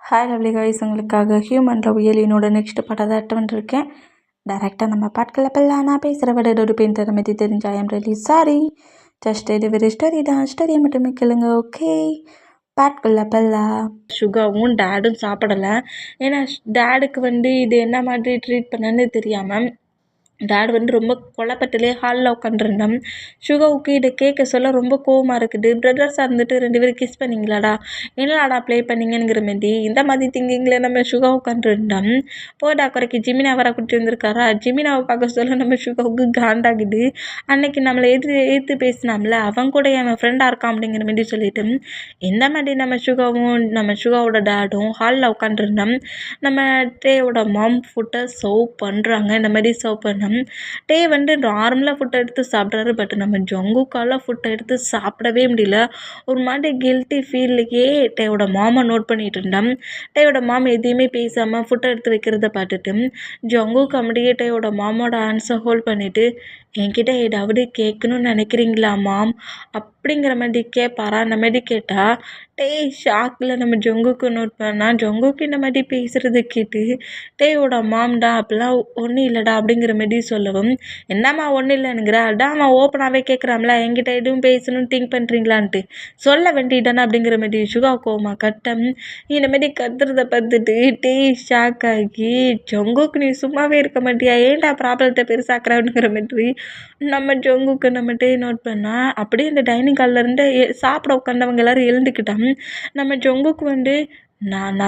Hi lovely guys, உங்களுக்காக human love ஏலியனோட next படம் தான் வந்துருக்கேன். டேரெக்டாக நம்ம பாட்களில் பெல்லாம் நான் பேசுகிற விட ஒரு பெயிண்டரை பற்றி தெரிஞ்ச I am really sorry. Just delivery story தான், ஸ்டோரியை மட்டுமே கேளுங்க. ஓகே, பாட்குள்ள பெல்லா. சுகாவும் டேடும் சாப்பிடலை. ஏன்னா டேடுக்கு இது என்ன மாதிரி ட்ரீட் பண்ணன்னு தெரியாமல் டேட் ரொம்ப குழப்பத்திலே ஹாலில் உட்காந்துருந்தேன். சுகாவுக்கு இதை கேட்க சொல்ல ரொம்ப கோவமாக இருக்குது. பிரதர்ஸாக இருந்துட்டு 2 பேரும் கிஸ் பண்ணிங்களாடா, என்னடாடா ப்ளே பண்ணிங்கிற மாரி இந்த மாதிரி திங்கிங்கில் நம்ம சுகா உட்காந்துருந்தோம். போடா குறைக்கு ஜிமினா வர கூட்டி வந்திருக்காரா. ஜிமினாவை பார்க்க சொல்ல நம்ம சுகாவுக்கு காண்டாகுது. அன்னைக்கு நம்மளை எதிர்த்து பேசினாம்ல, அவன் கூட என் ஃப்ரெண்டாக இருக்கான் அப்படிங்கிற மாரி சொல்லிட்டு இந்த மாதிரி நம்ம சுகாவோட டேடும் ஹாலில் உட்காந்துருந்தோம். நம்ம டேயோட மாம் ஃபுட்டை சர்வ் பண்ணுறாங்க. இந்த மாதிரி சர்வ் பண்ண டே நார்மலாக ஃபுட்டை எடுத்து சாப்பிட்றாரு. பட் நம்ம ஜங்குக்கால ஃபுட்டை எடுத்து சாப்பிடவே முடியல. ஒரு மாதிரி கில்ட்டி ஃபீல்லையே டேயோட மாமை நோட் பண்ணிட்டு இருந்தேன். டேயோட மாம் எதையுமே பேசாமல் ஃபுட்டை எடுத்து வைக்கிறத பார்த்துட்டு ஜங்குக்கு அப்படியே டேயோட மாமோட ஆன்சர் ஹோல்ட் பண்ணிவிட்டு, என்கிட்ட ஏதாவது கேட்கணும்னு நினைக்கிறீங்களா மாம் அப்படிங்கிற மாதிரி கேட்பாரா. அந்த மாதிரி கேட்டால் ஷாக்கில் நம்ம ஜங்குக்கு நோட் பண்ணால் ஜங்குக்கு இந்த மாதிரி பேசுகிறது கேட்டு டேயோட மாம்டா அப்படிலாம் ஒன்றும் இல்லைடா அப்படிங்கிற மாதிரி சொல்லவும், என்னம்மா ஒன்றும் இல்லைனுங்கிற அடா அவன் ஓப்பனாகவே கேட்குறாம்ல, என்கிட்ட எதுவும் பேசணும்னு திங்க் பண்ணுறீங்களான்ட்டு சொல்ல வேண்டியதானே அப்படிங்கிற மாதிரி சுகா கோமா கட்டம் இந்த மாதிரி கத்துறத பார்த்துட்டு ஷாக் ஆகி, ஜங்குக்கு நீ சும்மாவே இருக்க மாட்டியா, ஏன்டா ப்ராப்ளத்தை பெருசாக்குறாங்கிற மாதிரி நம்ம ஜங்குக்கு நம்ம நோட் பண்ணால் அப்படியே இந்த டைனிங் ஹால்லேருந்து சாப்பிட உட்காந்தவங்க எல்லோரும் எழுந்துக்கிட்டான். நம்ம ஜங்குக்கு நான்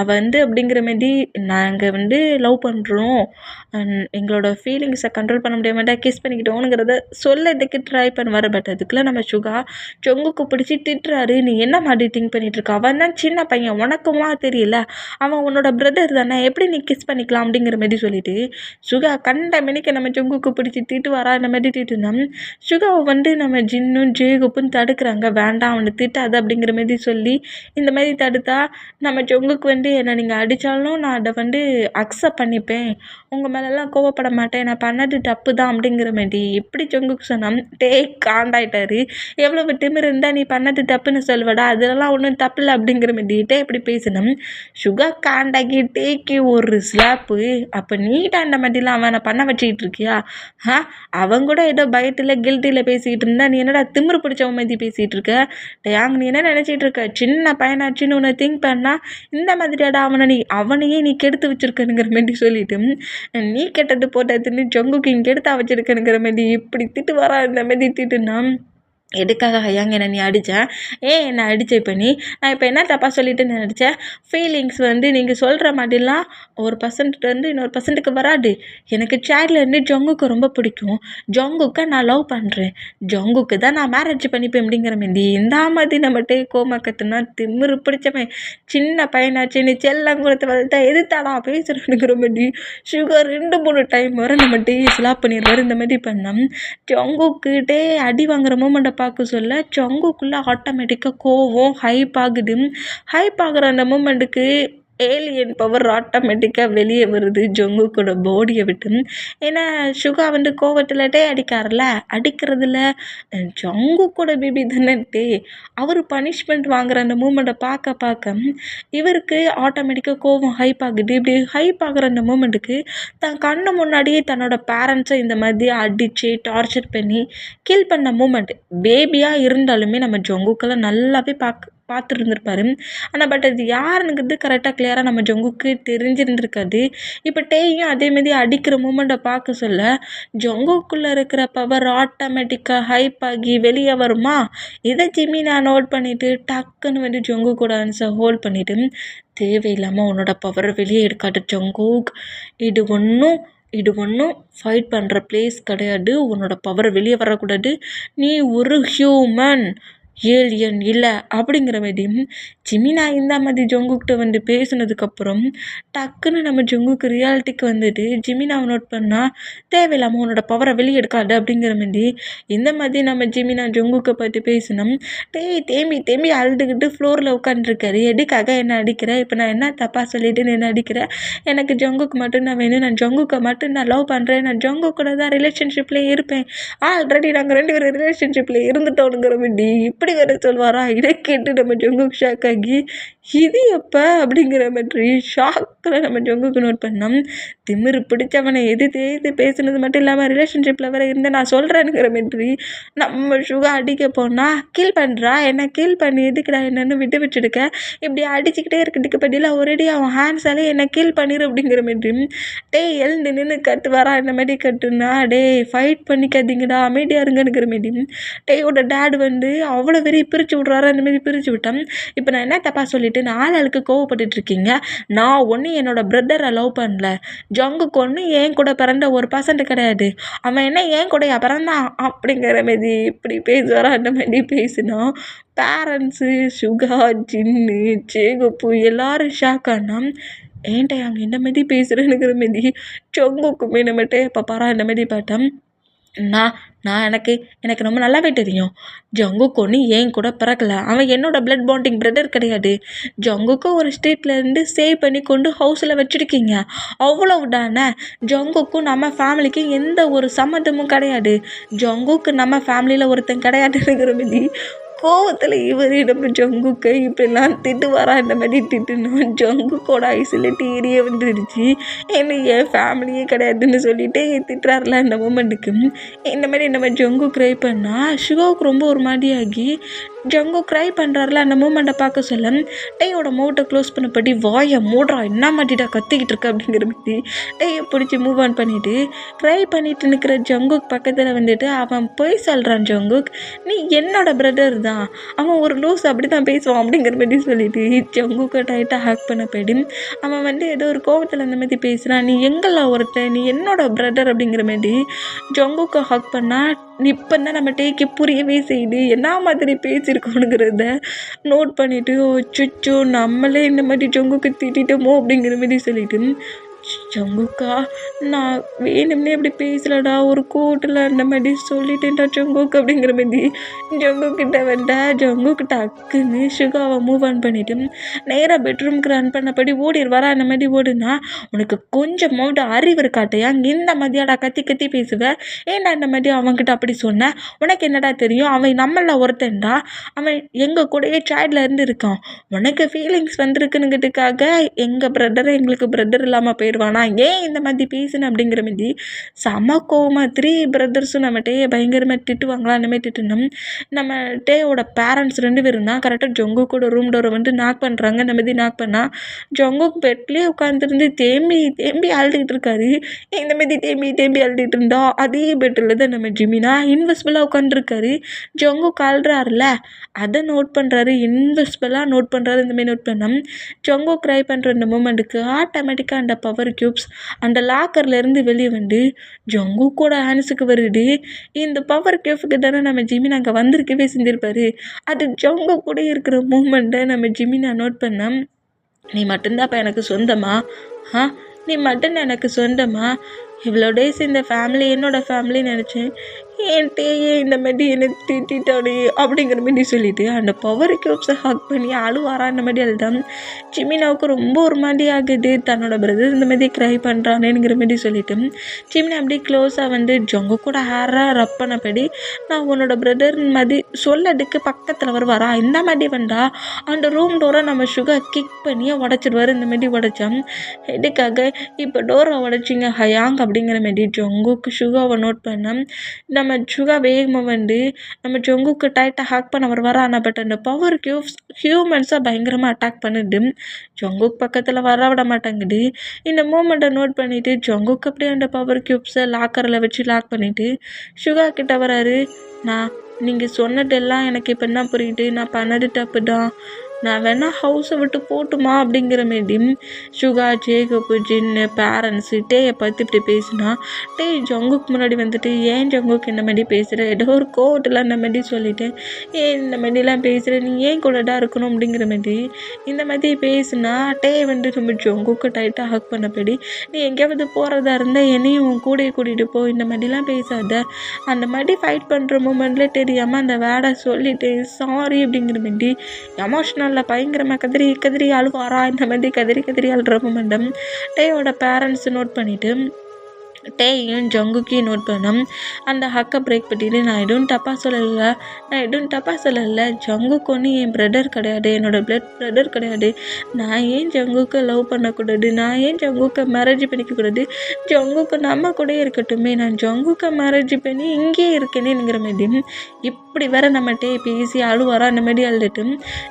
அப்படிங்கிற மாரி நாங்கள் லவ் பண்ணுறோம், எங்களோட ஃபீலிங்ஸை கண்ட்ரோல் பண்ண முடியாமட்டா கிஸ் பண்ணிக்கிட்டோங்கிறத சொல்லதுக்கு ட்ரை பண்ணுவார். பட் அதுக்குள்ளே நம்ம சுகா ஜங்குக்கு பிடிச்சி திட்டுறாரு. நீ என்ன மாதிரி திங்க் பண்ணிகிட்ருக்க, அவன் தான் சின்ன பையன், உனக்குமா தெரியல, அவன் உன்னோட பிரதர் தானே, எப்படி நீ கிஸ் பண்ணிக்கலாம் அப்படிங்கிற மாதிரி சொல்லிட்டு சுகா கண்ட மணிக்கு நம்ம ஜங்குக்கு பிடிச்சி திட்டுவாரா. இந்த மாதிரி திட்டுனோம். சுகாவை நம்ம ஜின்னும் ஜேகுப்பும் தடுக்கிறாங்க. வேண்டாம் அவனை திட்டாது அப்படிங்கிற மாதிரி சொல்லி இந்த மாதிரி தடுத்தா நம்ம ஜங்குக்கு என்னை நீங்கள் அடித்தாலும் நான் அதை அக்செப்ட் பண்ணிப்பேன், உங்கள் மேலெல்லாம் கோவப்பட மாட்டேன், நான் பண்ணது தப்பு தான் அப்படிங்கிற மாதிரி இப்படி ஜங்குக்கு சொன்னோம். காண்டாயிட்டாரு. எவ்வளவு திமிரு இருந்தால் நீ பண்ணது தப்புன்னு சொல்லுவடா, அதெல்லாம் ஒன்றும் தப்பு இல்லை அப்படிங்கிற மாதிரி இப்படி பேசணும். சுகா காண்டாகி டேக்கு ஒரு ஸ்லாப்பு. அப்போ நீட்டா அந்த மாதிரிலாம் அவனை பண்ண வச்சுக்கிட்டு இருக்கியா, அவங்க ஏதோ பயத்தில் கில்ட்டியில் பேசிக்கிட்டு இருந்தா நீ என்னடா திமிரு பிடிச்சவ மாதிரி பேசிகிட்டு இருக்க, டேங் நீ என்ன நினச்சிட்டு இருக்க, சின்ன பையனாச்சுன்னு உன்னை திங்க் பண்ணால் இந்த மாதிரியாடா அவனையே நீ கெடுத்து வச்சுருக்கனுங்கிற மாதிரி சொல்லிட்டு நீ கெட்டது போட்டதுன்னு ஜங்குக்கு இங்கே கெடுத்தா வச்சுருக்கனுங்கிற மாதிரி இப்படி திட்டு வரா. இந்த மாதிரி திட்டுனா எதுக்காக ஐயாங்க என்ன நீ அடித்தேன், என்னை அடித்த இப்போ நான் இப்போ என்ன தப்பாக சொல்லிட்டு நினச்சேன். ஃபீலிங்ஸ் நீங்கள் சொல்கிற மாதிரிலாம் ஒரு பர்சன்ட்டு இன்னொரு பர்சன்ட்டுக்கு வராது. எனக்கு சேர்லேருந்து ஜங்குக்கு ரொம்ப பிடிக்கும், ஜங்குக்கை நான் லவ் பண்ணுறேன், ஜங்குக்கு தான் நான் மேரேஜ் பண்ணிப்பேன் அப்படிங்கிற மாதிரி இந்த மாதிரி நம்மகிட்ட கோமா கத்துனா திமிரு பிடிச்சவன் சின்ன பையனாச்சு நீ செல்லம் கொடுத்து வளர்த்தா எதுத்தாடா பேசுகிறேனுங்கிற மாதிரி சுகர் 2-3 டைம் வர நம்மகிட்ட ஸ்லாப் பண்ணிடுவார். இந்த மாதிரி பண்ணோம். ஜங்குக்கிட்டே அடி வாங்குற மூமெண்ட்டை பார்க்க சொல்ல ஜங்குக்குள்ளே ஆட்டோமேட்டிக்காக கோவம் ஹைப் ஆகுது. ஹைப் ஆகுற அந்த மூமெண்ட்டுக்கு ஏலியன் பவர் ஆட்டோமேட்டிக்காக வெளியே வருது ஜங்குக்கோட பாடியை விட்டு. ஏன்னா சுகா கோவத்தில் அடிக்காரல, அடிக்கிறதுல ஜங்குக்கோட பேபி தானே அவர் பனிஷ்மெண்ட் வாங்குற அந்த மூமெண்ட்டை பார்க்க இவருக்கு ஆட்டோமேட்டிக்காக கோவம் ஹைப் ஆகுது. இப்படி ஹைப் ஆகுற அந்த மூமெண்ட்டுக்கு தன் கண்ணு முன்னாடியே தன்னோட பேரண்ட்ஸை இந்த மாதிரி அடித்து டார்ச்சர் பண்ணி கில் பண்ண மூமெண்ட் பேபியாக இருந்தாலுமே நம்ம ஜங்குக்கெல்லாம் நல்லாவே பார்த்துருந்துருப்பாரு. ஆனால் பட் அது யாருங்கிறது கரெக்டாக கிளியராக நம்ம ஜங்குக்கு தெரிஞ்சிருந்துருக்காது. இப்போ டேயும் அதேமாரி அடிக்கிற மூமெண்ட்டை பார்க்க சொல்ல ஜங்குக்குள்ளே இருக்கிற பவர் ஆட்டோமேட்டிக்காக ஹைப் ஆகி வெளியே வருமா. இதை ஜிமினா நோட் பண்ணிவிட்டு டக்குன்னு ஜங்கு கூட ஆன்சர் ஹோல்ட் பண்ணிவிட்டு, தேவையில்லாமல் உன்னோட பவரை வெளியே எடுக்காது ஜங்குக், இது ஒன்றும் ஃபைட் பண்ணுற பிளேஸ் கிடையாது, உன்னோட பவர் வெளியே வரக்கூடாது, நீ ஒரு ஹியூமன் ஏலியன் இல்லை அப்படிங்கிற மாதிரி ஜிமினா இந்த மாதிரி ஜங்குக்கிட்ட பேசுனதுக்கப்புறம் டக்குன்னு நம்ம ஜங்குக்கு ரியாலிட்டிக்கு ஜிமினாவை நோட் பண்ணால் தேவையில்லாமல் உன்னோட பவரை வெளியே எடுக்காது அப்படிங்கிற மாதிரி இந்த மாதிரி நம்ம ஜிமினா ஜங்குக்கை பற்றி பேசினோம். தேம்பி அழுதுகிட்டு ஃப்ளோரில் உட்காந்துருக்காரு. எதுக்காக என்ன அடிக்கிற, இப்போ நான் என்ன தப்பாக சொல்லிட்டு என்ன அடிக்கிறேன், எனக்கு ஜங்குக்கு மட்டும் நான் வேணும், நான் ஜங்குக்கை மட்டும் நான் லவ் பண்ணுறேன், நான் ஜங்கு கூட தான் ரிலேஷன்ஷிப்லேயே இருப்பேன், ஆல்ரெடி நாங்கள் 2 பேரும் ரிலேஷன்ஷிப்பில் இருந்துட்டோனுங்கிற மாதிரி இப்படி அப்படி வேற சொல்வாரா? இதை கேட்டு நம்ம ஜங்குக் ஷாக் ஆகி இது எப்போ அப்படிங்கிற மாதிரி ஷாக்கில் நம்ம ஜங்குக்கு நோட் பண்ணோம். திமிரு பிடிச்சவனை எதிர்த்து பேசுனது மட்டும் இல்லாமல் ரிலேஷன்ஷிப்பில் வேற இருந்து நான் சொல்கிறேனுங்கிற மாதிரி நம்ம சுகா அடிக்க போனால் கீல் பண்ணுறா, என்ன கீல் பண்ணி எதுக்குடா என்னன்னு விட்டுடுக்க, இப்படி அடிச்சுக்கிட்டே இருக்கிறதுக்கு பதில் ஒரேடி அவன் ஹேண்ட்ஸாலே என்னை கீல் பண்ணிடு அப்படிங்கிற மாதிரி எழுந்து நின்று கட்டு வரா. இந்த மாதிரி கட்டுனா ஃபைட் பண்ணிக்காதீங்கடா அமைதியாக இருங்கங்கிற மாதிரி டேயோட டேட் அவ்வளோ வெறி பிரித்து விட்றாரா. இந்த மாதிரி பிரித்து விட்டேன். இப்போ நான் என்ன தப்பாக சொல்லிட்டு ஆளுக்கு கோவப்பட்டுட்ருக்கீங்க? நான் ஒன்று என்னோட பிரதரை லவ் பண்ணல. ஜங்குக்கு ஒன்று என் கூட பிறந்த ஒரு பர்சன்ட் கிடையாது. அவன் என்ன என் கூடயா பிறந்தான் அப்படிங்கிற மாதிரி இப்படி பேசுவாரா. அந்த மாதிரி பேசினா பேரண்ட்ஸு சுகா ஜின்னு சேகப்பு எல்லாரும் ஷாக் ஆனா ஏன்ட்ட அங்கே இந்த மாதிரி பேசுகிறேனுங்கிற மாதிரி ஜங்குக்குமே நம்மகிட்ட இப்போ பாரா இந்த மாதிரி பார்த்தேன். நான் எனக்கு ரொம்ப நல்லாவே தெரியும். ஜங்குக்கு ஒன்று என் கூட பிறக்கல. அவன் என்னோட பிளட் பாண்டிங் பிரதர் கிடையாது. ஜங்குக்கு ஒரு ஸ்ட்ரீட்லேருந்து சேவ் பண்ணி கொண்டு ஹவுஸில் வச்சுருக்கீங்க, அவ்வளவுதானே. ஜங்குக்கும் நம்ம ஃபேமிலிக்கு எந்த ஒரு சம்மந்தமும் கிடையாது. ஜங்குக்கு நம்ம ஃபேமிலியில் ஒருத்தன் கிடையாதுங்கிற மாதிரி கோவத்தில் இவர் நம்ம ஜங்குக்கை இப்படிலாம் திட்டு வரா. இந்த மாதிரி திட்டுனோம். ஜங்குக்கோட ஐசோலேட் ஏரிய வந்துடுச்சு. என்ன என் ஃபேமிலியே கிடையாதுன்னு சொல்லிட்டு திட்டுறாருல இந்த மூமெண்ட்டுக்கு. இந்த மாதிரி நம்ம ஜங்கு க்ரை பண்ணால் சுகாவுக்கு ரொம்ப ஒரு மாதிரி ஆகி ஜங்கு க்ரை பண்ணுறாருல அந்த மூமெண்ட்டை பார்க்க சொல்ல டேயோட மவுட்டை க்ளோஸ் பண்ணப்படி வாயை மூடுறா, என்ன மாதிரிடா கத்திக்கிட்டு இருக்க அப்படிங்கிற மாதிரி டேயை பிடிச்சி மூவ் ஆன் பண்ணிவிட்டு க்ரை பண்ணிட்டு நிற்கிற ஜங்குக் பக்கத்தில் அவன் போய் சொல்கிறான். ஜங்குக் நீ என்னோட பிரதர் தான், அவன் ஒரு லூஸ் அப்படி தான் பேசுவான் அப்படிங்கிற மாதிரி சொல்லிட்டு ஜங்குக்கை டைட்டாக ஹேக் பண்ண போயிடு அவன் ஏதோ ஒரு கோவத்தில் அந்த மாதிரி பேசுகிறான். நீ எங்கெல்லாம் ஒருத்தன், நீ என்னோட பிரதர் அப்படிங்கிற மாதிரி ஜங்குக்கை ஹக் பண்ணால் இப்போ தான் நம்ம டேக்கு புரியவே செய்யுது என்ன மாதிரி பேசியிருக்கோனுங்கிறத நோட் பண்ணிவிட்டு அச்சோ நம்மளே இந்த மாதிரி ஜங்குக்கு திட்டோமோ அப்படிங்கிற மாதிரி சொல்லிட்டு ஜங்குக்கா நான் வேணும்னே அப்படி பேசலடா, ஒரு கோட்டில் அந்த மாதிரி சொல்லிட்டேன்டா ஜங்குக்கு அப்படிங்கிற மாதிரி ஜங்குக்கிட்ட ஜங்குக்கிட்ட அக்குன்னு சுகாவை மூவ் ஆன் பண்ணிவிட்டு நேராக பெட்ரூம்க்கு ரன் பண்ணபடி ஓடிடுவாரா. அந்த மாதிரி ஓடுனா உனக்கு கொஞ்சமாவது அறிவு இருக்காட்டையா, இந்த மாதிரியாடா கத்தி கத்தி பேசுவேன், ஏன்டா இந்த மாதிரி அவன்கிட்ட அப்படி சொன்னேன், உனக்கு என்னடா தெரியும், அவன் நம்மள ஒருத்தன்டா, அவன் எங்கள் கூடயே சைல்டில் இருந்து இருக்கான், உனக்கு ஃபீலிங்ஸ் வந்திருக்குனுங்கிறதுக்காக எங்கள் பிரதரை எங்களுக்கு பிரதர் இல்லாமல் போயிடுவானா, ஏன் இந்த மாதிரி பேசுனேன் அப்படிங்கிற மாதிரி செம கோவமாக 3 பிரதர்ஸும் நம்ம டேயை பயங்கரமாக திட்டுவாங்களா. அந்த மாதிரி திட்டுனோம். நம்ம டேயோட பேரண்ட்ஸ் 2 பேரும் தான் கரெக்டாக ஜங்குக்கோட ரூம் டோரை நாக் பண்ணுறாங்க. இந்த மாதிரி நாக் பண்ணால் ஜங்குக் பெட்லேயே உட்காந்துருந்து தேம்பி அழுதுகிட்டு இருக்காரு. இந்த மாதிரி தேம்பி அழுதுகிட்டு இருந்தா அதே பெட்டில் தான் நம்ம ஜிமினா இன்வெஸ்பிளாக உட்காந்துருக்காரு. ஜங்குக் அழுறாருல அதை நோட் பண்ணுறாரு, இன்வெஸ்பிளாக நோட் பண்ணுறாரு. இந்த மாதிரி நோட் பண்ணோம். ஜங்குக் க்ரை பண்ணுற இந்த மூமெண்ட்டுக்கு ஆட்டோமேட்டிக்காக அந்த பவர் க்யூப்ஸ் அந்த லாக்கர்லேருந்து வெளியே ஜங்குக்கோட ஹேண்ட்ஸுக்கு வருது. இந்த பவர் க்யூப்க்கு தானே நம்ம ஜிமினா அங்கே வந்திருக்கவே செஞ்சுருப்பாரு. அது ஜங்கு கூட இருக்கிற மூமெண்ட்டை நம்ம ஜிமினா நோட் பண்ணோம். நீ மட்டும்தான் இப்போ எனக்கு சொந்தமா? நீ மட்டும் எனக்கு சொந்தமா? இவ்வளோ டேஸ் இந்த ஃபேமிலி என்னோடய ஃபேமிலின்னு நினச்சேன், ஏன்ட்டேயே இந்த மாதிரி என்னை திட்டாடி அப்படிங்கிற மாதிரி சொல்லிவிட்டு அந்த பவர் க்யூப்ஸை ஹக் பண்ணி அழுவாரா. இந்த மாதிரி அழுதான். ஜிமினாவுக்கு ரொம்ப ஒரு மாதிரி ஆகுது, தன்னோட பிரதர் இந்த மாதிரி க்ரை பண்ணுறானேங்கிற மாதிரி சொல்லிவிட்டு ஜிமினா அப்படியே க்ளோஸாக ஜங்கு கூட ஹேராக ரப் பண்ணபடி நான் உன்னோட பிரதர் மாதிரி சொல்லதுக்கு பக்கத்தில் வருவாரா. இந்த மாதிரி அந்த ரூம் டோரை நம்ம சுகா கிக் பண்ணி உடச்சிடுவார். இந்த மாதிரி உடைச்சான். எதுக்காக இப்போ டோரை உடைச்சிங்க ஹயாங் அப்படிங்கிற மாதிரி ஜங்குக்கு சுகாவை நோட் பண்ண நம்ம சுகா வேகமாக நம்ம ஜங்குக்கு டைட்டாக ஹேக் பண்ண வருவாரா. பட் அந்த பவர் க்யூப்ஸ் ஹியூமன்ஸாக பயங்கரமாக அட்டாக் பண்ணுது. ஜங்குக் பக்கத்தில் வர விட மாட்டாங்குது. இந்த மூமெண்ட்டை நோட் பண்ணிவிட்டு ஜங்குக்கு அப்படியே அந்த பவர் க்யூப்ஸை லாக்கரில் வச்சு லாக் பண்ணிவிட்டு சுகா கிட்ட வராரு. நீங்கள் சொன்னதெல்லாம் எனக்கு இப்போ என்ன புரியுது, நான் பண்ணது தப்பு தான், நான் வேணால் ஹவுஸை விட்டு போட்டுமா அப்படிங்கிற மாரி சுகா ஜேகப்பு ஜின்னு பேரண்ட்ஸு டேயை பார்த்து இப்படி பேசினா ஜங்குக்கு முன்னாடி ஏன் ஜங்குக்கு இந்த மாதிரி பேசுகிற, ஏதோ ஒரு கோவத்தில் அந்த மாதிரி சொல்லிட்டேன், ஏன் இந்த மாதிரிலாம் பேசுகிற, நீ ஏன் கூடடா இருக்கணும் அப்படிங்கிற மாதிரி இந்த மாதிரி பேசுனா நம்ம ஜங்குக்கு டைட்டாக ஹக் பண்ணபடி நீ எங்கேயாவது போகிறதா இருந்தால் என்னையும் உன் கூடையை கூட்டிகிட்டு போ, இந்த மாதிரிலாம் பேசாத, அந்த மாதிரி ஃபைட் பண்ணுற மூமெண்ட்லேயே தெரியாமல் அந்த வேடை சொல்லிட்டேன் சாரி அப்படிங்கிற மாதிரி எமோஷ்னல் பயங்கரமாக கதறி அழுவாரா. இந்த மாதிரி கதறி அழுற மூமெண்டம் டேயோட பேரண்ட்ஸ் நோட் பண்ணிவிட்டு டேயும் ஜங்குக்கையும் நோட் பண்ணோம். அந்த ஹக்கை பிரேக் பண்ணிட்டு நான் எதுவும் தப்பாக சொல்லலை. ஜங்குக்கு ஒன்று என் பிரதர் கிடையாது, என்னோடய பிளட் பிரதர் கிடையாது. நான் ஏன் ஜங்குக்கை லவ் பண்ணக்கூடாது, நான் ஏன் ஜங்குக்கை மேரேஜ் பண்ணிக்கக்கூடாது, ஜங்குக்கு நம்ம கூட இருக்கட்டுமே, நான் ஜங்குக்கை மேரேஜ் பண்ணி இங்கேயே இருக்கேனேங்கிற மாதிரி இப்படி வேற நம்ம பேசி அழுவாரா அந்த மாதிரி அழுதுட்டு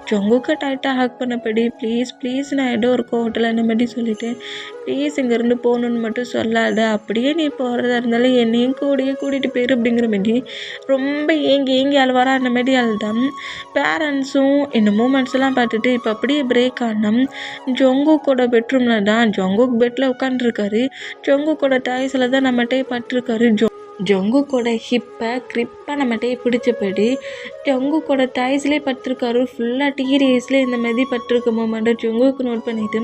ஜங்குக்கை டைட்டாக ஹக் பண்ணப்படி ப்ளீஸ் நான் ஏதோ ஒரு கோவத்தில் அந்த மாதிரி சொல்லிட்டேன். ப்ளீஸ் இங்கேருந்து போகணுன்னு மட்டும் சொல்லாத, அப்படியே நீ போகிறதா இருந்தாலும் என்னையும் கூட்டிகிட்டு போயிரு அப்படிங்கிற மாதிரி ரொம்ப ஏங்கி அழுவாரா அந்த மாதிரி அழுதான். பேரண்ட்ஸும் இந்த மூமெண்ட்ஸ்லாம் பார்த்துட்டு இப்போ அப்படியே பிரேக் ஆனோம். ஜங்குக்கோட பெட்ரூமில் தான் ஜங்குக் பெட்டில் உட்காந்துருக்காரு. ஜங்குக்கோட டாய்ஸில் தான் நம்மகிட்டே பட்டிருக்காரு. ஜங்குக்கோட ஹிப்பை கிரிப்பாக நம்மகிட்டே பிடிச்சபடி ஜங்குக்கோட டாய்ஸ்லேயே பட்டிருக்காரு. ஃபுல்லாக டீரேஸ்லேயே இந்த மாதிரி பட்டிருக்க மூமெண்ட்டை ஜங்குக்கு நோட் பண்ணிவிட்டு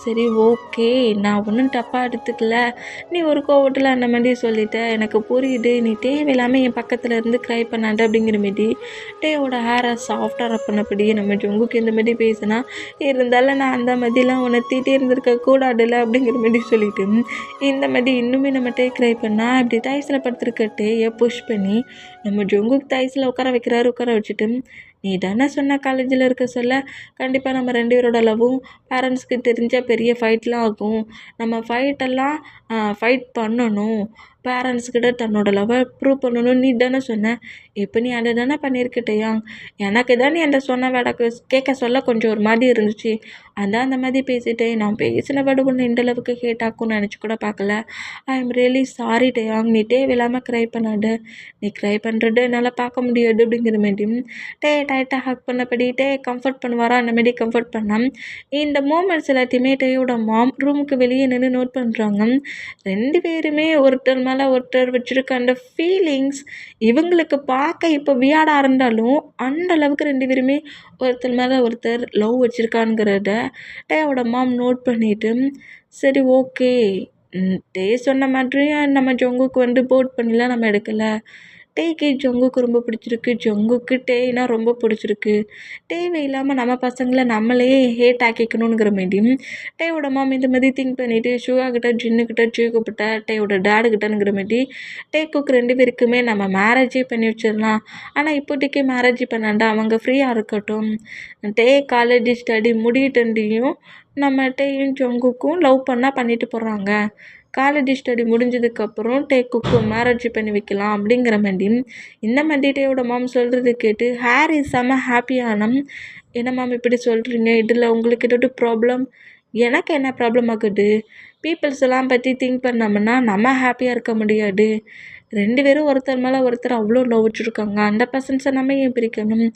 சரி ஓகே, நான் ஒன்றும் தப்பாக எடுத்துக்கல, நீ ஒரு கோவத்தில் அந்த மாதிரி சொல்லிட்ட, எனக்கு புரியுது, நீ தேவையில்லாமல் என் பக்கத்தில் இருந்து க்ரை பண்ணாத அப்படிங்கிற மாரி டேயோட ஹேரை சாஃப்டாக ரப் பண்ணபடி நம்ம ஜங்குக்கு இந்த மாதிரி பேசினா இருந்தாலும் நான் அந்த மாதிரிலாம் உன்னை தீட்டே இருந்திருக்க கூடாதுல்ல அப்படிங்கிற மாதிரி சொல்லிட்டு இந்த மாதிரி இன்னுமே நம்ம க்ரை பண்ணால் இப்படி டைஸில் படுத்துருக்கட்டே புஷ் பண்ணி நம்ம ஜங்குக்கு டைஸில் உட்கார வச்சுட்டு நீ தானே சொன்ன காலேஜில் இருக்க சொல்ல கண்டிப்பாக நம்ம 2 பேரோட லவ்வும் பேரண்ட்ஸ்க்கு தெரிஞ்சால் பெரிய ஃபைட்லாம் ஆகும், நம்ம ஃபைட் பண்ணணும், பேரண்ட்ஸ்கிட்ட தன்னோட லவ்வை ப்ரூவ் பண்ணணும்னு நீ தானே சொன்ன, இப்போ நீ அதை தானே பண்ணியிருக்கிட்டயா, எனக்கு தான் நீ அந்த சொன்ன வேடக்கு கேட்க சொல்ல கொஞ்சம் ஒரு மாதிரி இருந்துச்சு, அதான் அந்த மாதிரி பேசிட்டேன், நான் பேசின வேட ஒன்று இந்த அளவுக்கு ஹேட் ஆக்கும்னு நினச்சி கூட பார்க்கல, ஐ எம் ரியலி சாரி டேயாங், நீ தேவையில்லாமல் க்ரை பண்ணாத, நீ க்ரை பண்ணுறது என்னால் பார்க்க முடியாது அப்படிங்கிற மாதிரி டைட்டாக ஹக் பண்ணபடி கம்ஃபர்ட் பண்ணுவாரா அந்த மாதிரி கம்ஃபர்ட் பண்ணான். இந்த மூமெண்ட்ஸ் எல்லாத்தையுமே டேயோட மாம் ரூமுக்கு வெளியே நின்று நோட் பண்ணுறாங்க. 2 பேருமே ஒருத்தர் மேலே ஒருத்தர் வச்சுருக்க அந்த ஃபீலிங்ஸ் இவங்களுக்கு பார்க்க இப்போ வியாடாக இருந்தாலும் அந்த அளவுக்கு 2 பேருமே ஒருத்தர் மேலே ஒருத்தர் லவ் வச்சுருக்காங்கிறத டேயோட மாம் நோட் பண்ணிவிட்டு சரி ஓகே, டே சொன்ன மாதிரியும் நம்ம ஜங்குக்கு போட் பண்ணிலாம் நம்ம எடுக்கலை, டேக்கு ஜங்குக்கு ரொம்ப பிடிச்சிருக்கு, ஜங்குக்கு டேனா ரொம்ப பிடிச்சிருக்கு, தேவையில்லாமல் நம்ம பசங்களை நம்மளே ஹேட் ஆக்கிக்கணுங்கிற மாதிரி டேயோட மாம் இந்த மாதிரி திங்க் பண்ணிவிட்டு ஷுகாக்கிட்ட ஜின்னுக்கிட்ட கூப்பிட்டா டேயோட டேடுக்கிட்டனுங்கிற மாதிரி டேக்குக்கு 2 பேருக்குமே நம்ம மேரேஜே பண்ணி வச்சிடலாம், ஆனால் இப்போதைக்கு மேரேஜ் பண்ணாண்டா அவங்க ஃப்ரீயாக இருக்கட்டும், டே காலேஜ் ஸ்டடி முடியிட்டண்டியும் நம்ம டேயும் ஜங்குக்கும் லவ் பண்ணிட்டு போகிறாங்க, காலேஜ் ஸ்டடி முடிஞ்சதுக்கப்புறம் டேக்குக்கு மேரேஜ் பண்ணி வைக்கலாம் அப்படிங்கிற மாதிரி இந்த மாதிரி டேயோட மாம் சொல்கிறது கேட்டு ஹாரி செம்ம ஹாப்பியான என்ன மாம் இப்படி சொல்கிறீங்க, இதில் உங்களுக்கு ஏதாவது ப்ராப்ளம், எனக்கு என்ன ப்ராப்ளம் ஆகுது, பீப்புள்ஸ் எல்லாம் பற்றி திங்க் பண்ணோம்னா நம்ம ஹாப்பியாக இருக்க முடியாது, 2 பேரும் ஒருத்தர் மேலே ஒருத்தர் அவ்வளோ லவ் வச்சுருக்காங்க, அந்த பர்சன்ஸை நம்ம ஏன் பிரிக்கணும்,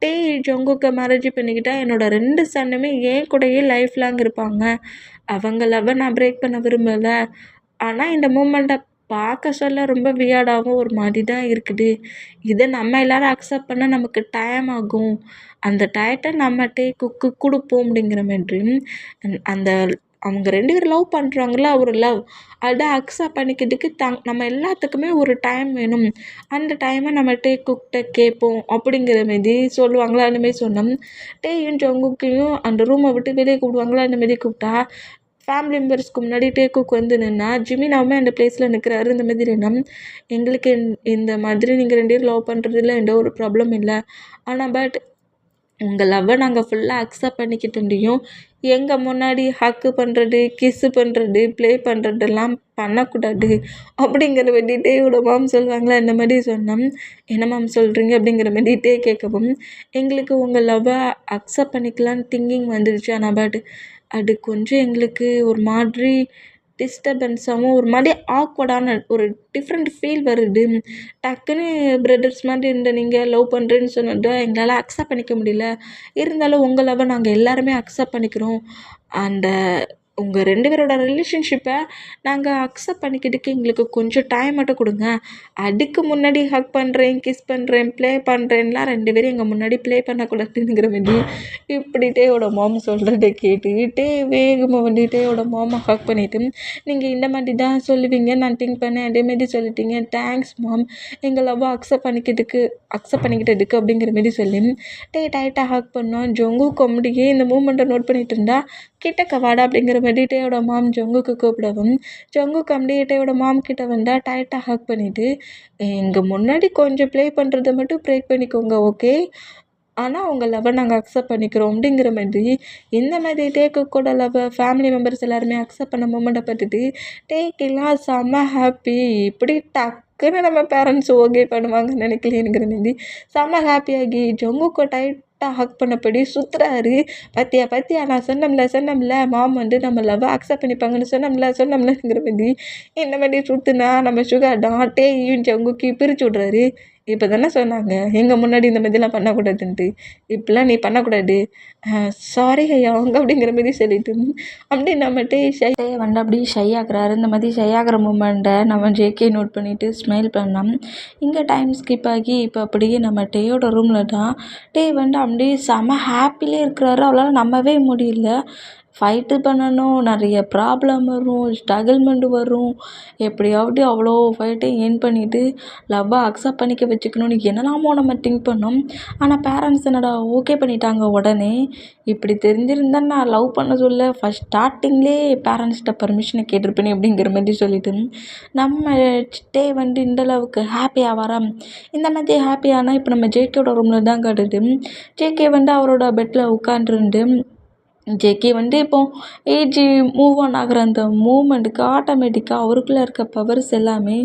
டே ஜங்குக்கு மேரேஜ் பண்ணிக்கிட்டால் என்னோட 2 சன்னுமே ஏன் கூடயே லைஃப் லாங் இருப்பாங்க, அவங்க லவ்வை நான் பிரேக் பண்ண விரும்பலை, ஆனால் இந்த மூமெண்ட்டை பார்க்க சொல்ல ரொம்ப வியர்டாகவும் ஒரு மாதிரி தான் இருக்குது, இதை நம்ம எல்லோரும் அக்செப்ட் பண்ண நமக்கு டைம் ஆகும், அந்த டயத்தை நம்ம டேக்குக்கு கொடுப்போம் அப்படிங்கிற மாதிரி அந்த அவங்க 2 பேரும் லவ் பண்ணுறாங்களா ஒரு லவ் அதை அக்செப்ட் பண்ணிக்கிறதுக்கு நம்ம எல்லாத்துக்குமே ஒரு டைம் வேணும், அந்த டைமை நம்ம டேக்குக்கிட்ட கேட்போம் அப்படிங்கிற மாரி சொல்லுவாங்களா அந்த மாரி சொன்னோம். டேயும் ஜங்குக்கையும் அந்த ரூமை விட்டு வெளியே கூப்பிடுவாங்களா அந்த மாரி கூப்பிட்டா ஃபேமிலி மெம்பர்ஸ்க்கு முன்னாடி டேக்குக்கு நின்னா ஜிமினாவுமே அந்த பிளேஸில் நிற்கிறாரு. இந்த மாதிரி எங்களுக்கு இந்த மாதிரி நீங்கள் 2 பேரும் லவ் பண்ணுறதுல எந்த ஒரு ப்ராப்ளம் இல்லை, ஆனால் பட் உங்கள் லவ்வை நாங்கள் ஃபுல்லாக அக்செப்ட் பண்ணிக்கிட்டோண்டியும் எங்கள் முன்னாடி ஹக்கு பண்ணுறது, கிஸ்ஸு பண்ணுறது, ப்ளே பண்ணுறதெல்லாம் பண்ணக்கூடாது அப்படிங்கிற மாதிரி டேயோட மாம் சொல்லுவாங்களா இந்த மாதிரி சொன்னோம். என்ன மாம் சொல்கிறீங்க அப்படிங்கிற மாதிரி டே கேட்கவும் எங்களுக்கு உங்கள் லவ்வை அக்செப்ட் பண்ணிக்கலான்னு திங்கிங் வந்துடுச்சு, ஆனால் பட் அது கொஞ்சம் எங்களுக்கு ஒரு மாதிரி டிஸ்டர்பன்ஸாகவும் ஒரு மாதிரி ஆக்வர்டான ஒரு டிஃப்ரெண்ட் ஃபீல் வருது, டக்குன்னு பிரதர்ஸ் மாதிரி இருந்த நீங்கள் லவ் பண்ணுறேன்னு சொன்னதை எங்களால் அக்செப்ட் பண்ணிக்க முடியல, இருந்தாலும் உங்கள் லவ்வை நாங்கள் எல்லாருமே அக்செப்ட் பண்ணிக்கிறோம், அந்த உங்கள் 2 பேரோட ரிலேஷன்ஷிப்பை நாங்கள் அக்செப்ட் பண்ணிக்கிறதுக்கு எங்களுக்கு கொஞ்சம் டைம் மட்டும் கொடுங்க, அதுக்கு முன்னாடி ஹக் பண்ணுறேன், கிஸ் பண்ணுறேன், ப்ளே பண்ணுறேன்லாம் 2 பேரும் எங்கள் முன்னாடி ப்ளே பண்ணக்கூடாதுங்கிற மாதிரி இப்படி டேயோட மாம் சொல்கிறத கேட்டுக்கிட்டே வேகமாக டேயோட மாமா ஹக் பண்ணிவிட்டு நீங்கள் இந்த மாதிரி தான் சொல்லுவீங்க நான் திங்க் பண்ணேன், அதேமாரி சொல்லிட்டீங்க, தேங்க்ஸ் மாம், எங்கள் லவ்வை அக்செப்ட் பண்ணிக்கிட்டதுக்கு அப்படிங்கிற மாரி சொல்லி டைட்டாக ஹக் பண்ணோம். ஜங்கு காமெடியே இந்த மூமெண்ட்டை நோட் பண்ணிட்டு இருந்தா கிட்டக்க வாடா அப்படிங்கிற மாதிரி டேயோட மாம் ஜங்குக்கு கூப்பிடவும் ஜங்குக்கு அப்படியே டேயோட மாம் கிட்ட வந்தால் டைட்டாக ஹக் பண்ணிவிட்டு இங்கே முன்னாடி கொஞ்சம் ப்ளே பண்ணுறதை மட்டும் ப்ரேக் பண்ணிக்கோங்க ஓகே, ஆனால் உங்கள் லவ்வை நாங்கள் அக்செப்ட் பண்ணிக்கிறோம் அப்படிங்கிற மாதிரி இந்த மாதிரி டேக்கு கூட லவ்வை ஃபேமிலி மெம்பர்ஸ் எல்லாருமே அக்செப்ட் பண்ண மூமெண்ட்டை பார்த்துட்டு டேக்கெல்லாம் செம்ம ஹாப்பி. இப்படி டக்குன்னு நம்ம பேரண்ட்ஸ் ஓகே பண்ணுவாங்கன்னு நினைக்கலையேங்கிற மாதிரி செம்ம ஹாப்பியாகி ஜங்குக்கு டைட்டாக ஹக் பண்ணபடி சுற்றுறாரு. பத்தியா பத்தியா நான் சொன்னோம்ல மாம் வந்து நம்ம லவ்வை அக்செப்ட் பண்ணிப்பாங்கன்னு சொன்னோம்லங்கிற மாதிரி இந்த மாதிரி சுற்றுனா நம்ம சுகர் டேயும் ஜங்குக்கு பிரித்து விட்றாரு. இப்போ தானே சொன்னாங்க எங்கள் முன்னாடி இந்த மாதிரிலாம் பண்ணக்கூடாதுன்ட்டு, இப்படிலாம் நீ பண்ணக்கூடாது, சாரி ஐயா அவங்க அப்படிங்கிற மாதிரி சொல்லிட்டு அப்படி நம்மகிட்டே வந்து அப்படியே ஷை ஆகுறாரு. இந்த மாதிரி ஷை ஆகிற மூமெண்ட்டை நம்ம ஜேகே நோட் பண்ணிவிட்டு ஸ்மைல் பண்ணலாம். இங்கே டைம் ஸ்கிப் ஆகி இப்போ அப்படியே நம்ம டேயோட ரூமில் தான் டே வந்து அப்படியே செம ஹாப்பிலே இருக்கிறாரு. அவளால் நம்பவே முடியல. ஃபைட்டு பண்ணணும், நிறைய ப்ராப்ளம் வரும், ஸ்ட்ரகிள்மெண்ட் வரும், எப்படியாவது அவ்வளோ ஃபைட்டையும் என் பண்ணிவிட்டு லவ்வை அக்செப்ட் பண்ணிக்க வச்சுக்கணும்னு என்னெல்லாமோ நம்ம திங்க் பண்ணோம். ஆனால் பேரண்ட்ஸ் என்னடா ஓகே பண்ணிட்டாங்க உடனே. இப்படி தெரிஞ்சிருந்தால் நான் லவ் பண்ண சொல்ல ஃபஸ்ட் ஸ்டார்டிங்லேயே பேரண்ட்ஸ்கிட்ட பர்மிஷனை கேட்டிருப்பேனே அப்படிங்கிற மாதிரி சொல்லிட்டு நம்ம டே வந்து இந்த அளவுக்கு ஹாப்பியாக வர இந்த மாதிரி ஹாப்பியானால் இப்போ நம்ம ஜேகேயோட ரூமில் தான் காட்டுது. ஜேகே வந்து அவரோட பெட்டில் உட்காண்ட்ருந்து ஜேகே வந்து இப்போது ஏஜ் மூவ் ஆன் ஆகிற அந்த மூமெண்ட்டுக்கு ஆட்டோமேட்டிக்காக அவருக்குள்ளே இருக்க பவர்ஸ் எல்லாமே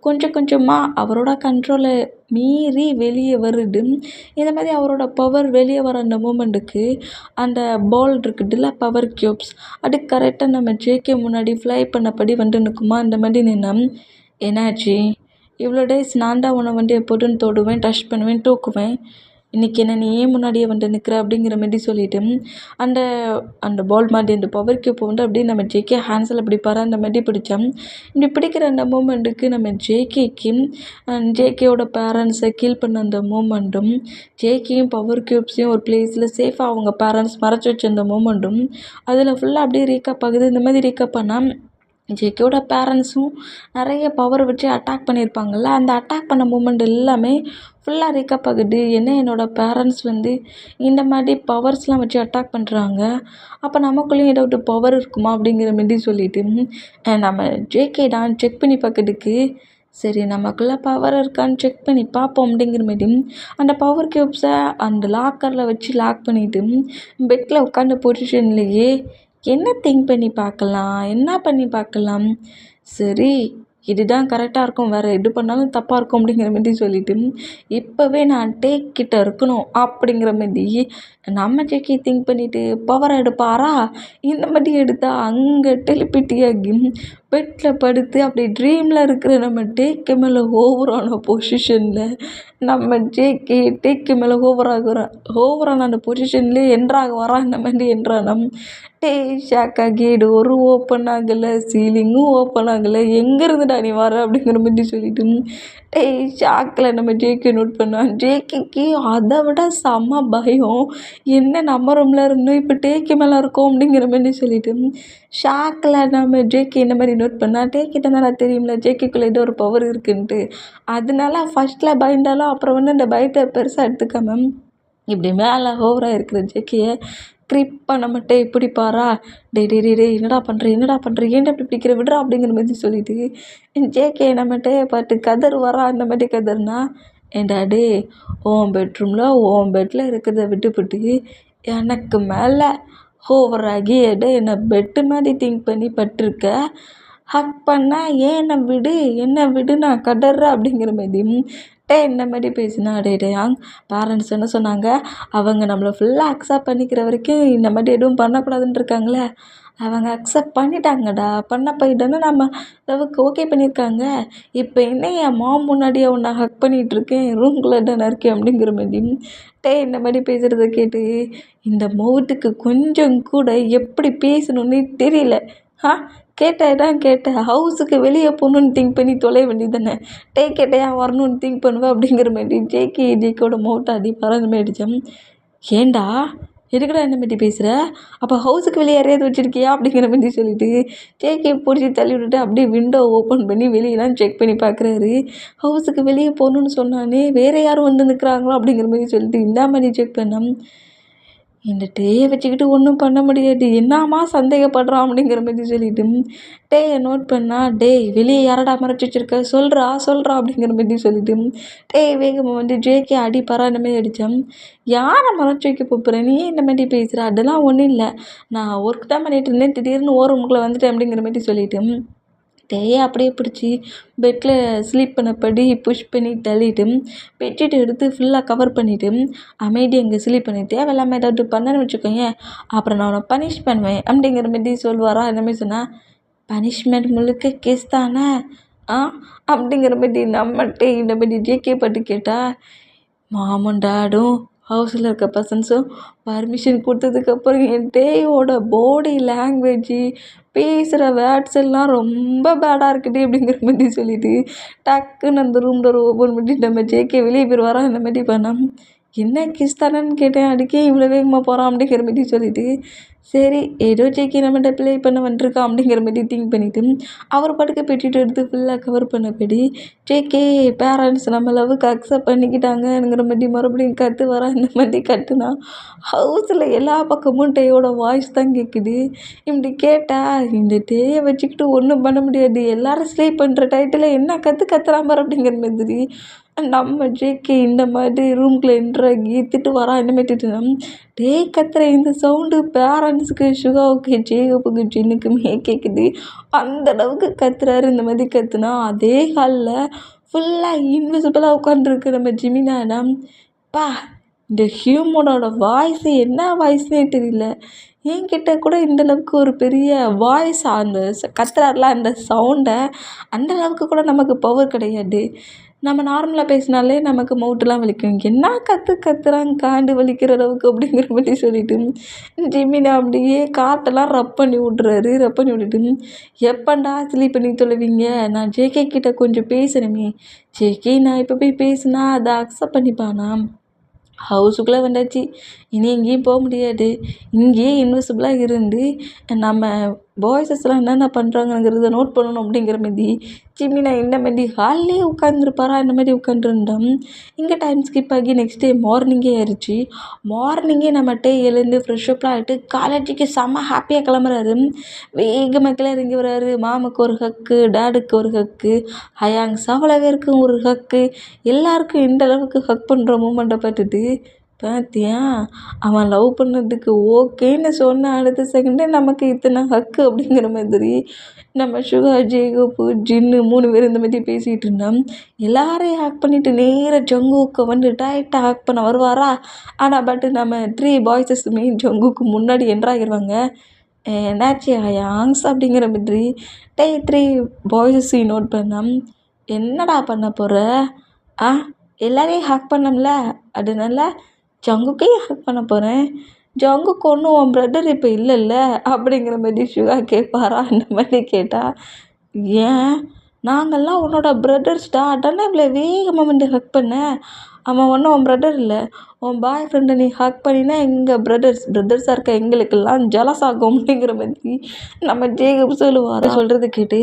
கொஞ்சம் கொஞ்சமாக அவரோட கண்ட்ரோலை மீறி வெளியே வருது. இந்த மாதிரி அவரோட பவர் வெளியே வர அந்த மூமெண்ட்டுக்கு அந்த பால் இருக்குதுல்ல பவர் க்யூப்ஸ் அது கரெக்டாக நம்ம ஜேகே முன்னாடி ஃப்ளை பண்ணபடி வந்து நிற்குமா. அந்த மாதிரி நின்னா என்னாச்சு, இவ்வளோ டேஸ் நான் தான் உன்னை வந்து எப்போதும் தொடுவேன், டச் பண்ணுவேன், தூக்குவேன், இன்றைக்கி என்ன நீ ஏன் முன்னாடியே வந்து நிற்கிற அப்படிங்கிற மாதிரி சொல்லிவிட்டு அந்த அந்த பால் மாதிரி அந்த பவர் க்யூப்பை வந்து அப்படியே நம்ம ஜேகே ஹேண்ட்ஸில் அப்படி அந்த மாதிரி பிடிச்சோம். இப்படி பிடிக்கிற அந்த மூமெண்ட்டுக்கு நம்ம ஜேகேக்கு ஜேகேயோட பேரண்ட்ஸை கீல் பண்ண அந்த மூமெண்ட்டும் ஜேகேயும் பவர் க்யூப்ஸையும் ஒரு பிளேஸில் சேஃபாக அவங்க பேரண்ட்ஸ் மறைச்சி வச்சிருந்த மூமெண்ட்டும் அதில் ஃபுல்லாக அப்படியே ரீகப் ஆகுது. இந்த மாதிரி ரீகப் பண்ணால் ஜேகேயோட பேரண்ட்ஸும் நிறைய பவர் வச்சு அட்டாக் பண்ணியிருப்பாங்கள்ல, அந்த அட்டாக் பண்ண மூமெண்ட் எல்லாமே ஃபுல்லாக ரீகப் ஆகுது. என்னோடய பேரண்ட்ஸ் வந்து இந்த மாதிரி பவர்ஸ்லாம் வச்சு அட்டாக் பண்ணுறாங்க, அப்போ நமக்குள்ளேயும் ஏதாவது பவர் இருக்குமா அப்படிங்கிற மாதிரி சொல்லிட்டு நம்ம ஜேகே தான் செக் பண்ணி பார்க்கறதுக்கு சரி நமக்குள்ளே பவர் இருக்கான்னு செக் பண்ணி பார்ப்போம் அப்படிங்கிற மாதிரி அந்த பவர் க்யூப்ஸை அந்த லாக்கரில் வச்சு லாக் பண்ணிவிட்டு பெட்டில் உட்காந்த பொசிஷன்லேயே என்ன திங்க் பண்ணி பார்க்கலாம், என்ன பண்ணி பார்க்கலாம், சரி இதுதான் கரெக்டாக இருக்கும், வேறு எது பண்ணாலும் தப்பாக இருக்கும் அப்படிங்கிற மாதிரி சொல்லிவிட்டு இப்போவே நான் டேக் கிட்ட இருக்கணும் அப்படிங்கிற மாதிரி நம்ம ஜேகே திங்க் பண்ணிவிட்டு பவரை எடுப்பாரா. இந்த மாதிரி எடுத்தால் அங்கே டெலிபிட்டியாகி பெட்டில் படுத்து அப்படி ட்ரீமில் இருக்கிற நம்ம டேக்கு மேலே ஓவரான பொசிஷனில் நம்ம ஜேகே டேக்கு மேலே ஓவரான அந்த பொசிஷன்லேயே என்ட்ராக வரா. இந்த மாதிரி என்ட்ரானம் டே ஷாக் ஆகி டோரும் ஓப்பன் ஆகலை, சீலிங்கும் ஓப்பன் ஆகலை, எங்கேருந்துடா நீ வர அப்படிங்கிற மாதிரி சொல்லிட்டு ஷாக்கில் நம்ம ஜேகே நோட் பண்ணோம். ஜேகேக்கு அதை விட செம்ம பயம், என்ன நம்ம ரூமில் இருந்தோம் இப்போ டேக்கு மேலே இருக்கோம் அப்படிங்கிற மாதிரி சொல்லிட்டு ஷாக்கில் நம்ம ஜேகே இந்த மாதிரி நோட் பண்ணால் டேக்கிட்ட நல்லா தெரியும்ல ஜேகேக்குள்ளே ஏதோ ஒரு பவர் இருக்குன்ட்டு, அதனால ஃபஸ்ட்டில் பயந்தாலும் அப்புறம் வந்து அந்த பயத்தை பெருசாக எடுத்துக்காம இப்படி மேலே ஓவராக இருக்கிற ஜேகேயை க்ரிப்பாக நம்மகிட்ட இப்படி பாரா, டே என்னடா பண்ணுற ஏன்டா இப்படி பிடிக்கிற விடுறா அப்படிங்கிற மாதிரி சொல்லிட்டு ஜேகே நம்மகிட்ட பார்த்து கதர் வரா. அந்த மாதிரி கதர்னா ஏண்டா டே உன் பெட்டில் இருக்கிறத விட்டுப்புட்டு எனக்கு மேலே ஓவராகி என்னை பெட்டு மாதிரி திங்க் பண்ணி பட்டிருக்க, ஹக் பண்ணால் என்ன விடு நான் கதறேன் அப்படிங்கிற மாதிரி இந்த மாதிரி பேசினா பேரண்ட்ஸ் என்ன சொன்னாங்க, அவங்க நம்மளை ஃபுல்லாக அக்செப்ட் பண்ணிக்கிற வரைக்கும் இந்த மாதிரி எதுவும் பண்ணக்கூடாதுன்னு இருக்காங்களே, அவங்க அக்செப்ட் பண்ணிட்டாங்கடா, பண்ண போய் தானே நம்ம அளவுக்கு ஓகே பண்ணியிருக்காங்க, இப்போ என்ன என் மாம் முன்னாடியே உன்னை ஹக் பண்ணிகிட்ருக்கேன், ரூம்குள்ளே தானே இருக்கேன் அப்படிங்கிற மாதிரி இந்த மாதிரி பேசுகிறத கேட்டு இந்த மௌத்துக்கு கொஞ்சம் கூட எப்படி பேசணுன்னே தெரியல. கேட்டேன் ஹவுஸுக்கு வெளியே போகணுன்னு திங்க் பண்ணி தொலைய வேண்டியது தானே, கேட்டையா வரணுன்னு திங்க் பண்ணுவேன் அப்படிங்கிற மாதிரி ஜேகேயோட மவுட்டை அடி பறந்துமாயிடுச்சேன். ஏண்டா எதுக்குடா இந்த மாதிரி பேசுகிற, அப்போ ஹவுஸுக்கு வெளியே யாரையாவது வச்சுருக்கியா அப்படிங்கிற மாதிரி சொல்லிட்டு ஜேகே பிடிச்சி தள்ளி விட்டுட்டு அப்படியே விண்டோ ஓப்பன் பண்ணி வெளியெலாம் செக் பண்ணி பார்க்குறாரு. ஹவுஸுக்கு வெளியே போகணுன்னு சொன்னானே வேறு யாரும் வந்து நிற்கிறாங்களோ அப்படிங்கிற மாதிரி சொல்லிட்டு இந்த மாதிரி செக் பண்ணோம். இந்த டேயை வச்சுக்கிட்டு ஒன்றும் பண்ண முடியாது, என்னம்மா சந்தேகப்படுறான் அப்படிங்கிற மாதிரி சொல்லிட்டு டேயை நோட் பண்ணா, டேய் வெளியே யாரடா மறைச்சி வச்சிருக்க, சொல்கிறா சொல்கிறா அப்படிங்கிற மாதிரி சொல்லிட்டு டேய் வேகமாக வந்து ஜேகே அடிப்பாரா இந்த மாதிரி அடித்தான். யாரை மறைச்சி வைக்க போகிறேன், நீ இந்த மாதிரி பேசுகிற, அதெல்லாம் ஒன்றும் இல்லை, நான் ஒர்க் தான் பண்ணிட்டு இருந்தேன், திடீர்னு ரூமுக்குள்ளே வந்துட்டேன் அப்படிங்கிற மாதிரி சொல்லிட்டு டேயை அப்படியே பிடிச்சி பெட்டில் ஸ்லீப் பண்ணபடி புஷ் பண்ணி தள்ளிட்டு பெட்ஷீட் எடுத்து ஃபுல்லாக கவர் பண்ணிவிட்டு அமைதி அங்கே ஸ்லீப் பண்ணி தேவையில்லாமல் ஏதாவது பண்ணணும்னு வச்சுக்கோங்க, அப்புறம் நான் அவனை பனிஷ் பண்ணுவேன் அப்படிங்கிற மாதிரி சொல்லுவாரா. இந்த மாதிரி சொன்னால் பனிஷ்மெண்ட் முழுக்க கேஸ் தானே அப்படிங்கிற மாதிரி நம்மகிட்டே இந்த மாதிரி ஜேகே பாட்டு கேட்டால் மாமன் டாடும் ஹவுஸில் இருக்க பர்சன்ஸும் பர்மிஷன் கொடுத்ததுக்கப்புறம் என் டேயோட பாடி லாங்குவேஜ் பேசுகிற வேர்ட்ஸ் எல்லாம் ரொம்ப பேடாக இருக்குது அப்படிங்கிற மாதிரி சொல்லிட்டு டக்குன்னு அந்த ரூம் டோர் ஓப்பன் பண்ணி நம்ம ஜேகே வெளியே போயிடுவாரா. இந்த மாதிரி பண்ணால் என்ன கிஸ் தானேன்னு கேட்டேன், அதுக்கே இவ்வளோ வேகமாக போகிறான் அப்படிங்கிற மாதிரி சொல்லிட்டு சரி ஏதோ ஜேகே நம்மகிட்ட ப்ளே பண்ண வந்துருக்கான் அப்படிங்கிற மாதிரி திங்க் பண்ணிவிட்டு அவர் பாட்டுக்கு பெட்ஷீட் எடுத்து ஃபுல்லாக கவர் பண்ணபடி ஜேகே பேரண்ட்ஸ் நம்ம லவ்வுக்கு அக்செப்ட் பண்ணிக்கிட்டாங்கங்கிற மாதிரி மறுபடியும் கற்று வரா. இந்த மாதிரி கற்றுனா ஹவுஸில் எல்லா பக்கமும் டேயோட வாய்ஸ் தான் கேட்குது. இப்படி கேட்டால் இந்த டேயை வச்சுக்கிட்டு ஒன்றும் பண்ண முடியாது, எல்லாரும் ஸ்லீப் பண்ணுற டைட்டில் என்ன கற்றுறான் பாரு அப்படிங்கிற மாதிரி நம்ம ஜேகே இந்த மாதிரி ரூம்குள்ளே என்ட்ராகி திட்டு வரா. இந்த மாதிரி திட்டுனா டே கத்துற இந்த சவுண்டு பேரண்ட்ஸுக்கு சுகாவுக்கு ஜேகப்புக்கு ஜின்னுக்குமே கேட்குது, அந்த அளவுக்கு கத்துறாரு. இந்த மாதிரி கத்துனா அதே ஹாலில் ஃபுல்லாக இன்விசிபிளாக உட்காந்துருக்கு நம்ம ஜிமினானா. பா இந்த ஹியூமனோட வாய்ஸு என்ன வாய்ஸ்னே தெரியல, என்கிட்ட கூட இந்தளவுக்கு ஒரு பெரிய வாய்ஸ் அந்த கத்துறாருல அந்த சவுண்டை அந்த அளவுக்கு கூட நமக்கு பவர் கிடையாது. நம்ம நார்மலாக பேசினாலே நமக்கு மவுட்டெலாம் வலிக்கும், என்ன கத்துறாங்க காண்டு வலிக்கிற அளவுக்கு அப்படிங்கிற மாதிரி சொல்லிட்டு ஜிமினா அப்படியே காட்டெல்லாம் ரப் பண்ணி விட்றாரு. ரப் பண்ணி விட்டுட்டு எப்பண்டா ஸ்லீப் பண்ணி தொலைவீங்க, நான் ஜேகே கிட்ட கொஞ்சம் பேசணுமே, ஜேகே நான் இப்போ போய் பேசுனா அதை அக்செப்ட் பண்ணிப்பானா, ஹவுஸுக்குள்ளே வந்தாச்சு, இனி எங்கேயும் போக முடியாது, இங்கேயே இன்விசிபிளாக இருந்து நம்ம பாய்ஸஸ்லாம் என்னென்ன பண்ணுறாங்கங்கிறத நோட் பண்ணணும் அப்படிங்கிற மாதிரி ஜிமினா இந்த மாதிரி ஹால்லேயே உட்காந்துருப்பாரா. இந்த மாதிரி உட்காந்துருந்தோம். இங்கே டைம் ஸ்கிப் ஆகி நெக்ஸ்ட் டே மார்னிங்கே ஆயிடுச்சு. மார்னிங்கே நம்மகிட்ட எழுந்து ஃப்ரெஷ்அப்லாம் ஆகிட்டு காலேஜுக்கு செம்ம ஹாப்பியாக கிளம்புறாரு. வேகமாக இறங்கி வர்றாரு. மாமுக்கு ஒரு ஹக்கு, டேடுக்கு ஒரு ஹக்கு, ஹயாங்ஸ் அவ்வளோ பேருக்கும் ஒரு ஹக்கு, எல்லாருக்கும் இந்த அளவுக்கு ஹக் பண்ணுற மூமெண்ட்டை பார்த்துட்டு பார்த்தியா அவன் லவ் பண்ணதுக்கு ஓகேன்னு சொன்ன அடுத்த செகண்டே நமக்கு இத்தனை ஹக்கு அப்படிங்கிற மாதிரி நம்ம சுகா, ஜேகப்பு, ஜின்னு 3 பேர் இந்த மாதிரி பேசிகிட்டு இருந்தோம். எல்லாரையும் ஹேக் பண்ணிவிட்டு நேராக ஜங்குக்கு வந்து டைட்டாக ஹேக் பண்ண வருவாரா. ஆனால் பட்டு நம்ம 3 பாய்ஸஸுமே ஜங்குக்கு முன்னாடி என்ட்ராகிடுவாங்க. என்னாச்சு ஹயாங்ஸ் அப்படிங்கிற மாதிரி 3 பாய்ஸஸையும் நோட் பண்ணோம். என்னடா பண்ண போகிற, எல்லாரையும் ஹேக் பண்ணோம்ல, அதனால ஜங்குக்கையும் ஹேக் பண்ண போகிறேன், ஜங்குக்கு ஒன்றும் உன் பிரதர் இப்போ இல்லைல்ல அப்படிங்கிற மாதிரி சுகா கேட்பாரா. அந்த மாதிரி கேட்டால் ஏன் நாங்கள்லாம் உன்னோட பிரதர்ஸ்டா, அதானே இவ்வளோ வேகமாக வந்து ஹக் பண்ண, அவன் ஒன்றும் உன் பிரதர் இல்லை, உன் பாய் ஃப்ரெண்டை நீ ஹக் பண்ணினா எங்கள் பிரதர்ஸாக இருக்க எங்களுக்கெல்லாம் ஜலஸ் ஆகும் அப்படிங்கிற மாதிரி நம்ம ஜேகப் சொல்லுவார். சொல்கிறது கேட்டு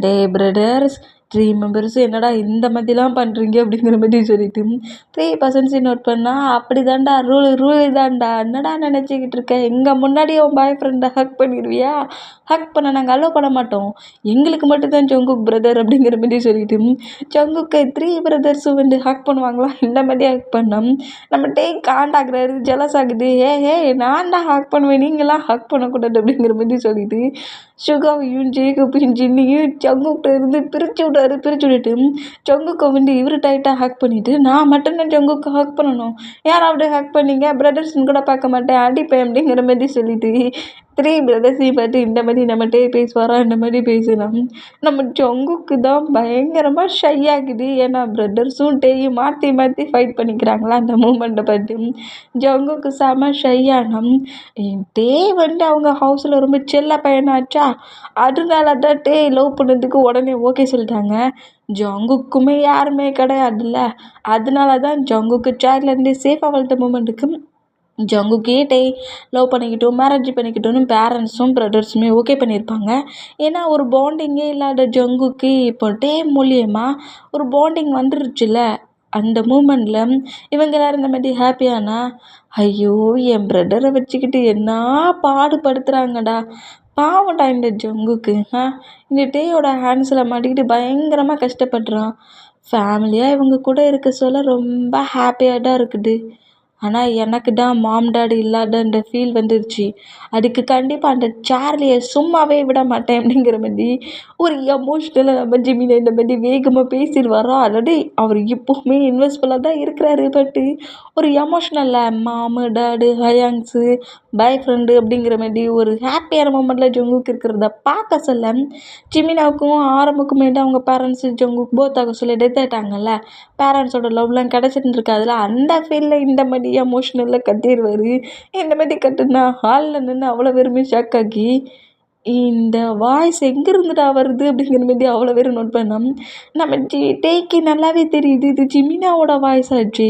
டே பிரதர்ஸ் 3 மெம்பர்ஸும் என்னடா இந்த மாதிரிலாம் பண்ணுறீங்க அப்படிங்கிற மாதிரி சொல்லிட்டு 3 பர்சன்ஸ் நோட் பண்ணால் அப்படி தான்டா ரூல் தான்டா, என்னடா நினச்சிக்கிட்டு இருக்க, எங்கள் முன்னாடியே உன் பாய் ஃப்ரெண்டை ஹக் பண்ணிடுவியா, ஹக் பண்ண நாங்கள் அலோவ் பண்ண மாட்டோம், எங்களுக்கு மட்டும்தான் ஜங்குக் பிரதர் அப்படிங்கிற மாதிரி சொல்லிட்டு ஜங்குக்கை 3 பிரதர்ஸும் வந்து ஹக் பண்ணுவாங்களா. இந்த மாதிரி ஹக் பண்ணோம். நம்ம காண்டாகிறாரு, ஜலஸ் ஆகுது, நான் தான் ஹக் பண்ணுவேன், நீங்களாம் ஹக் பண்ணக்கூடாது அப்படிங்கிற மாதிரி சொல்லிட்டு சுகாவையும் ஜேகப்பையும் ஜின்னியும் ஜங்குக்கிட்ட இருந்து பிரித்து விட்டுட்டு ஜங்குக்கை வந்து இவர் டைட்டாக ஹேக் பண்ணிவிட்டு நான் மட்டும்தான் ஜங்குக்கு ஹேக் பண்ணணும், யாராவது ஹேக் பண்ணிங்க பிரதர்ஸ்ன்னு கூட பார்க்க மாட்டேன், அடிப்பேன் அப்படிங்கிற மாதிரி சொல்லிட்டு 3 பிரதர்ஸையும் பார்த்து இந்த மாதிரி நம்மகிட்டே பேசுவாரா. இந்த மாதிரி பேசலாம். நம்ம ஜங்குக்கு தான் பயங்கரமாக ஷை ஆகுது. ஏன்னா பிரதர்ஸும் டேயும் மாற்றி ஃபைட் பண்ணிக்கிறாங்களா. அந்த மூமெண்ட்டை பார்த்து ஜங்குக்கு செம ஷையானா. டே வந்து அவங்க ஹவுஸில் ரொம்ப செல்ல பையனாச்சா, அதனால தான் டே லவ் பண்ணதுக்கு உடனே ஓகே சொல்லிட்டாங்க. ஜங்குக்குமே யாருமே கிடையாதுல்ல, அதனால தான் ஜங்குக்கு சைல்ட்லேருந்து சேஃபாக வளர்த்த மூமெண்ட்டுக்கு ஜங்குக்கே டே லவ் பண்ணிக்கிட்டோம், மேரேஜ் பண்ணிக்கிட்டோன்னு பேரண்ட்ஸும் பிரதர்ஸுமே ஓகே பண்ணியிருப்பாங்க. ஏன்னா ஒரு பாண்டிங்கே இல்லாத ஜங்குக்கு இப்போ டே மூலியமாக ஒரு பாண்டிங் வந்துருச்சுல்ல, அந்த மூமெண்ட்டில் இவங்க எல்லாரும் இந்த மாதிரி ஹாப்பியானா, ஐயோ என் பிரதரை வச்சுக்கிட்டு என்ன பாடுபடுத்துகிறாங்கடா, பாவம்டா இந்த ஜங்குக்கு. இந்த டேயோட ஹேண்ட்ஸில் மாட்டிக்கிட்டு பயங்கரமாக கஷ்டப்படுறான். ஃபேமிலியாக இவங்க கூட இருக்க சொல்ல ரொம்ப ஹாப்பியாக தான் இருக்குது. ஆனால் எனக்கு தான் மாம் டாடி இல்லாதன்ற ஃபீல் வந்துருச்சு. அதுக்கு கண்டிப்பாக அந்த சார்லியை சும்மாவே விட மாட்டேன் அப்படிங்கிற மாதிரி ஒரு எமோஷ்னலாக நம்ம ஜிமினை இந்த மாதிரி வேகமாக பேசிடுவாரா. ஆல்ரெடி அவர் இப்போவுமே இன்வெஸ்ட்ஃபுல்லாக தான் இருக்கிறாரு. பட்டு ஒரு எமோஷ்னலில் மாமு டாடு ஹயாங்ஸு பாய் ஃப்ரெண்டு அப்படிங்கிற மாதிரி ஒரு ஹாப்பியான மூமெண்ட்டில் ஜங்குக்கு இருக்கிறத பார்க்க சொல்ல ஜிமினாவுக்கும் ஆரம்புக்குமே தான் அவங்க பேரண்ட்ஸு ஜங்குக்கு போத்தாக சொல்லி டெத் ஆகிட்டாங்கல்ல. பேரண்ட்ஸோட லவ்லாம் கிடச்சிட்டு அந்த ஃபீல்டில் இந்த மாதிரி எமோஷ்னலில் கத்திடுவார். இந்த மாதிரி கட்டுனா ஹாலில் நின்று அவ்வளோ பேருமே ஷாக் ஆகி இந்த வாய்ஸ் எங்கேருந்துடா வருது அப்படிங்கிற மாதிரி அவ்வளோ பேர் நோட் பண்ணோம். நம்ம டேக்கு நல்லாவே தெரியுது இது ஜிமினாவோட வாய்ஸ் ஆச்சு.